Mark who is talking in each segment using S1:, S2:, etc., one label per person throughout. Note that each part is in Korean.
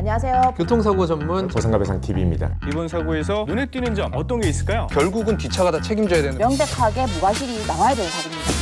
S1: 안녕하세요.
S2: 교통사고 전문
S3: 보상가배상TV입니다.
S4: 이번 사고에서 눈에 띄는 점 어떤 게 있을까요?
S5: 결국은 뒷차가 다 책임져야 되는.
S1: 명백하게 무과실이 나와야 되는 사고입니다.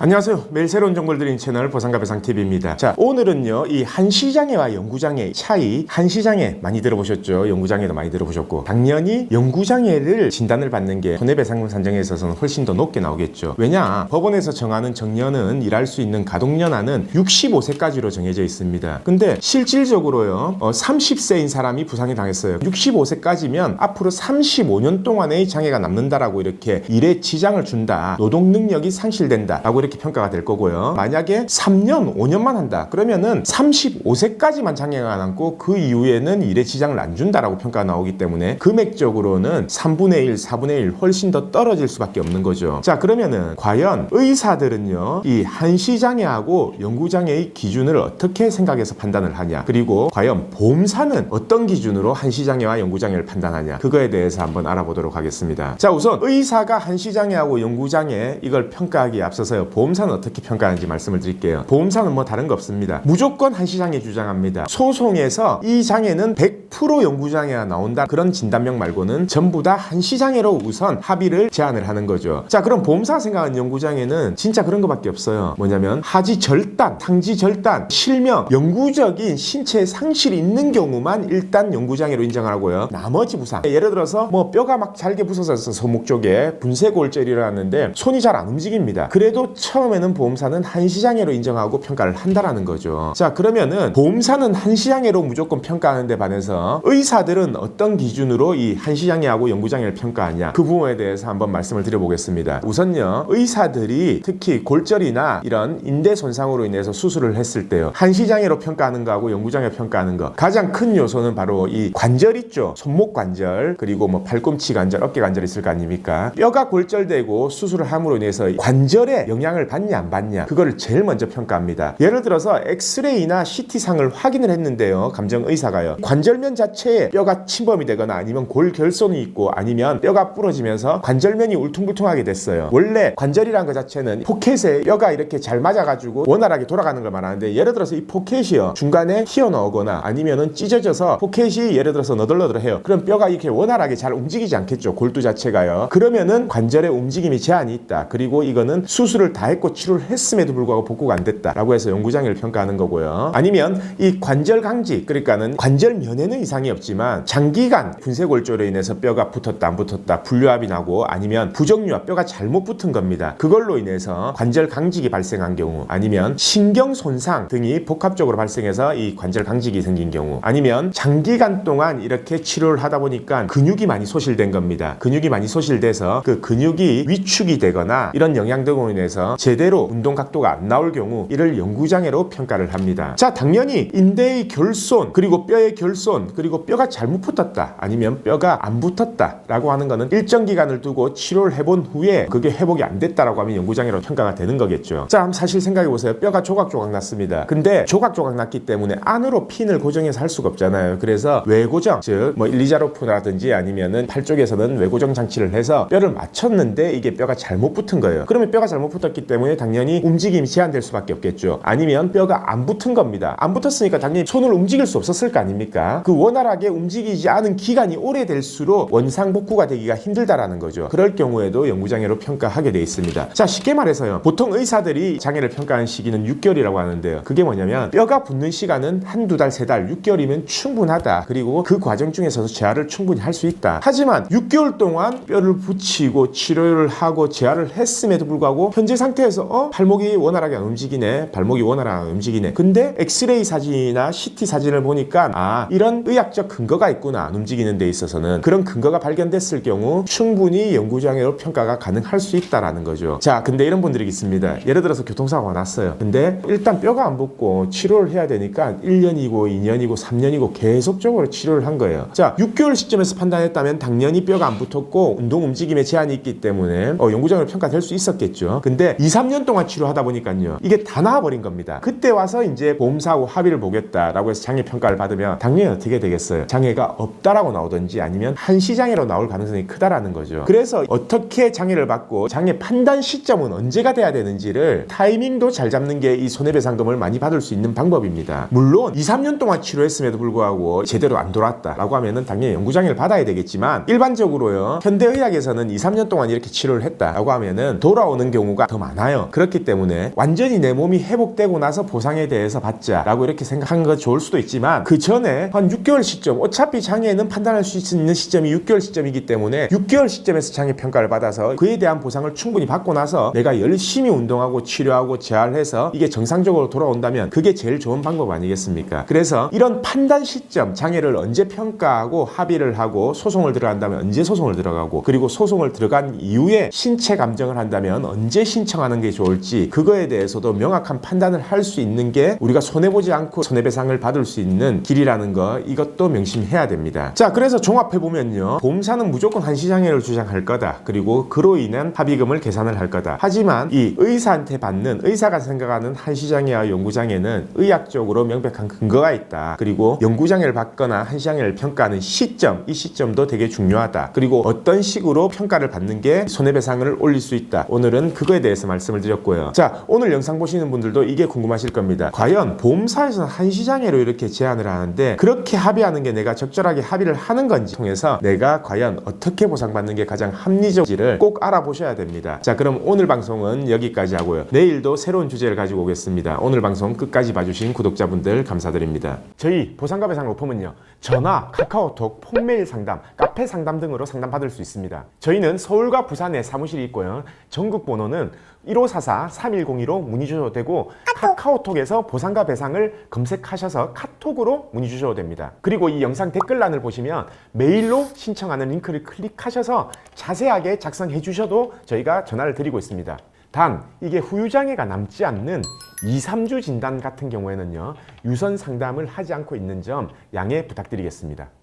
S3: 안녕하세요. 매일 새로운 정보를 드리는 채널 보상가배상TV입니다. 자, 오늘은요, 이 한시장애와 연구장애 차이, 한시장애 많이 들어보셨죠? 연구장애도 많이 들어보셨고, 당연히 연구장애를 진단을 받는 게 손해배상금 산정에 있어서는 훨씬 더 높게 나오겠죠. 왜냐? 법원에서 정하는 정년은 일할 수 있는 가동연한은 65세까지로 정해져 있습니다. 근데 실질적으로요, 30세인 사람이 부상이 당했어요. 65세까지면 앞으로 35년 동안의 장애가 남는다라고 이렇게 일에 지장을 준다, 노동 능력이 상실된다 라고 이렇게 평가가 될 거고요. 만약에 3년, 5년만 한다. 그러면은 35세까지만 장애가 남고 그 이후에는 일에 지장을 안 준다라고 평가가 나오기 때문에 금액적으로는 3분의 1, 4분의 1 훨씬 더 떨어질 수밖에 없는 거죠. 자, 그러면은 과연 의사들은요, 이 한시장애하고 연구장애의 기준을 어떻게 생각해서 판단을 하냐? 그리고 과연 보험사는 어떤 기준으로 한시장애와 연구장애를 판단하냐? 그거에 대해서 한번 알아보도록 하겠습니다. 자, 우선 의사가 한시장애하고 연구장애 이걸 평가하기에 앞서서요, 보험사는 어떻게 평가하는지 말씀을 드릴게요. 보험사는 뭐 다른 거 없습니다. 무조건 한시장애 주장합니다. 소송에서 이 장애는 100% 연구장애가 나온다, 그런 진단명 말고는 전부 다 한시장애로 우선 합의를 제안을 하는 거죠. 자, 그럼 보험사가 생각하는 연구장애는 진짜 그런 거밖에 없어요. 뭐냐면 하지절단, 상지절단, 실명, 영구적인 신체 상실이 있는 경우만 일단 연구장애로 인정을 하고요. 나머지 부상, 예를 들어서 뭐 뼈가 막 잘게 부서져서 손목 쪽에 분쇄골절이라 하는데 손이 잘 안 움직입니다. 그래도 처음에는 보험사는 한시장애로 인정하고 평가를 한다라는 거죠. 자, 그러면은 보험사는 한시장애로 무조건 평가하는 데 반해서 의사들은 어떤 기준으로 이 한시장애하고 연구장애를 평가하냐, 그 부분에 대해서 한번 말씀을 드려보겠습니다. 우선요, 의사들이 특히 골절이나 이런 인대 손상으로 인해서 수술을 했을 때요, 한시장애로 평가하는 거하고 연구장애 평가하는 거 가장 큰 요소는 바로 이 관절 있죠. 손목 관절, 그리고 뭐 팔꿈치 관절, 어깨 관절 있을 거 아닙니까? 뼈가 골절되고 수술을 함으로 인해서 관절에 영향을 받냐 안 받냐, 그거를 제일 먼저 평가합니다. 예를 들어서 엑스레이나 CT상을 확인을 했는데요, 감정의사가요, 관절면 자체에 뼈가 침범이 되거나 아니면 골결손이 있고 아니면 뼈가 부러지면서 관절면이 울퉁불퉁하게 됐어요. 원래 관절이란 것 자체는 포켓에 뼈가 이렇게 잘 맞아가지고 원활하게 돌아가는 걸 말하는데, 예를 들어서 이 포켓이요, 중간에 튀어나오거나 아니면은 찢어져서 포켓이 예를 들어서 너덜너덜해요. 그럼 뼈가 이렇게 원활하게 잘 움직이지 않겠죠, 골두 자체가요. 그러면은 관절의 움직임이 제한이 있다. 그리고 이거는 수술을 다 했고 치료를 했음에도 불구하고 복구가 안 됐다라고 해서 연구장애를 평가하는 거고요. 아니면 이 관절 강직, 그러니까는 관절면에는 이상이 없지만 장기간 분쇄골절로 인해서 뼈가 붙었다 안 붙었다, 분류압이 나고 아니면 부정류압, 뼈가 잘못 붙은 겁니다. 그걸로 인해서 관절 강직이 발생한 경우, 아니면 신경 손상 등이 복합적으로 발생해서 이 관절 강직이 생긴 경우, 아니면 장기간 동안 이렇게 치료를 하다 보니까 근육이 많이 소실된 겁니다. 근육이 많이 소실돼서 그 근육이 위축이 되거나 이런 영향 등으로 인해서 제대로 운동 각도가 안 나올 경우, 이를 연구장애로 평가를 합니다. 자, 당연히 인대의 결손, 그리고 뼈의 결손, 그리고 뼈가 잘못 붙었다 아니면 뼈가 안 붙었다 라고 하는 거는 일정 기간을 두고 치료를 해본 후에 그게 회복이 안 됐다라고 하면 연구장애로 평가가 되는 거겠죠. 자, 사실 생각해 보세요. 뼈가 조각조각 났습니다. 근데 조각조각 났기 때문에 안으로 핀을 고정해서 할 수가 없잖아요. 그래서 외고정, 즉 뭐 일리자로프라든지 아니면은 팔 쪽에서는 외고정 장치를 해서 뼈를 맞췄는데 이게 뼈가 잘못 붙은 거예요. 그러면 뼈가 잘못 붙었기 때문에 당연히 움직임이 제한될 수밖에 없겠죠. 아니면 뼈가 안 붙은 겁니다. 안 붙었으니까 당연히 손을 움직일 수 없었을 거 아닙니까? 그 원활하게 움직이지 않은 기간이 오래될수록 원상복구가 되기가 힘들다라는 거죠. 그럴 경우에도 연구장애로 평가하게 돼 있습니다. 자, 쉽게 말해서요, 보통 의사들이 장애를 평가하는 시기는 6개월이라고 하는데요, 그게 뭐냐면 뼈가 붙는 시간은 한두 달, 세 달, 6개월이면 충분하다. 그리고 그 과정 중에서도 재활을 충분히 할 수 있다. 하지만 6개월 동안 뼈를 붙이고 치료를 하고 재활을 했음에도 불구하고 현재 상태에서 발목이 원활하게 안 움직이네, 발목이 원활하게 안 움직이네. 근데 엑스레이 사진이나 CT 사진을 보니까 이런 의학적 근거가 있구나, 안 움직이는 데 있어서는. 그런 근거가 발견됐을 경우 충분히 연구장애로 평가가 가능할 수 있다라는 거죠. 자, 근데 이런 분들이 있습니다. 예를 들어서 교통사고가 났어요. 근데 일단 뼈가 안 붙고 치료를 해야 되니까 1년이고 2년이고 3년이고 계속적으로 치료를 한 거예요. 자, 6개월 시점에서 판단했다면 당연히 뼈가 안 붙었고 운동 움직임에 제한이 있기 때문에 연구장애로 평가될 수 있었겠죠. 근데 2, 3년 동안 치료하다 보니까요. 이게 다 나아버린 겁니다. 그때 와서 이제 보험사하고 합의를 보겠다라고 해서 장애 평가를 받으면 당연히 어떻게 되겠어요? 장애가 없다라고 나오든지 아니면 한시장애로 나올 가능성이 크다라는 거죠. 그래서 어떻게 장애를 받고 장애 판단 시점은 언제가 돼야 되는지를 타이밍도 잘 잡는 게 이 손해배상금을 많이 받을 수 있는 방법입니다. 물론 2, 3년 동안 치료했음에도 불구하고 제대로 안 돌아왔다라고 하면은 당연히 연구장애를 받아야 되겠지만 일반적으로요. 현대의학에서는 2, 3년 동안 이렇게 치료를 했다라고 하면은 돌아오는 경우가 더 많아요. 그렇기 때문에 완전히 내 몸이 회복되고 나서 보상에 대해서 받자라고 이렇게 생각하는 건 좋을 수도 있지만 그 전에 한 6개월 시점, 어차피 장애는 판단할 수 있는 시점이 6개월 시점이기 때문에 6개월 시점에서 장애 평가를 받아서 그에 대한 보상을 충분히 받고 나서 내가 열심히 운동하고 치료하고 재활해서 이게 정상적으로 돌아온다면 그게 제일 좋은 방법 아니겠습니까? 그래서 이런 판단 시점, 장애를 언제 평가하고 합의를 하고 소송을 들어간다면 언제 소송을 들어가고 그리고 소송을 들어간 이후에 신체 감정을 한다면 언제 신청하는 게 좋을지 그거에 대해서도 명확한 판단을 할 수 있는 게 우리가 손해보지 않고 손해배상을 받을 수 있는 길이라는 거 이것도 명심해야 됩니다. 자, 그래서 종합해보면요. 보험사는 무조건 한시장애를 주장할 거다. 그리고 그로 인한 합의금을 계산을 할 거다. 하지만 이 의사한테 받는 의사가 생각하는 한시장애와 연구장애는 의학적으로 명백한 근거가 있다. 그리고 연구장애를 받거나 한시장애를 평가하는 시점, 이 시점도 되게 중요하다. 그리고 어떤 식으로 평가를 받는 게 손해배상을 올릴 수 있다. 오늘은 그거에 대해서 말씀을 드렸고요. 자, 오늘 영상 보시는 분들도 이게 궁금하실 겁니다. 과연 보험사에서는 한시장애로 이렇게 제안을 하는데 그렇게 합의하는 게 내가 적절하게 합의를 하는 건지 통해서 내가 과연 어떻게 보상받는 게 가장 합리적인지를 꼭 알아보셔야 됩니다. 자, 그럼 오늘 방송은 여기까지 하고요. 내일도 새로운 주제를 가지고 오겠습니다. 오늘 방송 끝까지 봐주신 구독자분들 감사드립니다. 저희 보상과 배상 로펌은요. 전화, 카카오톡, 폰메일 상담, 카페 상담 등으로 상담받을 수 있습니다. 저희는 서울과 부산에 사무실이 있고요. 전국 번호는 1544-3102로 문의 주셔도 되고 카카오톡에서 보상과 배상을 검색하셔서 카톡으로 문의 주셔도 됩니다. 그리고 이 영상 댓글란을 보시면 메일로 신청하는 링크를 클릭하셔서 자세하게 작성해 주셔도 저희가 전화를 드리고 있습니다. 단 이게 후유장애가 남지 않는 2, 3주 진단 같은 경우에는요. 유선 상담을 하지 않고 있는 점 양해 부탁드리겠습니다.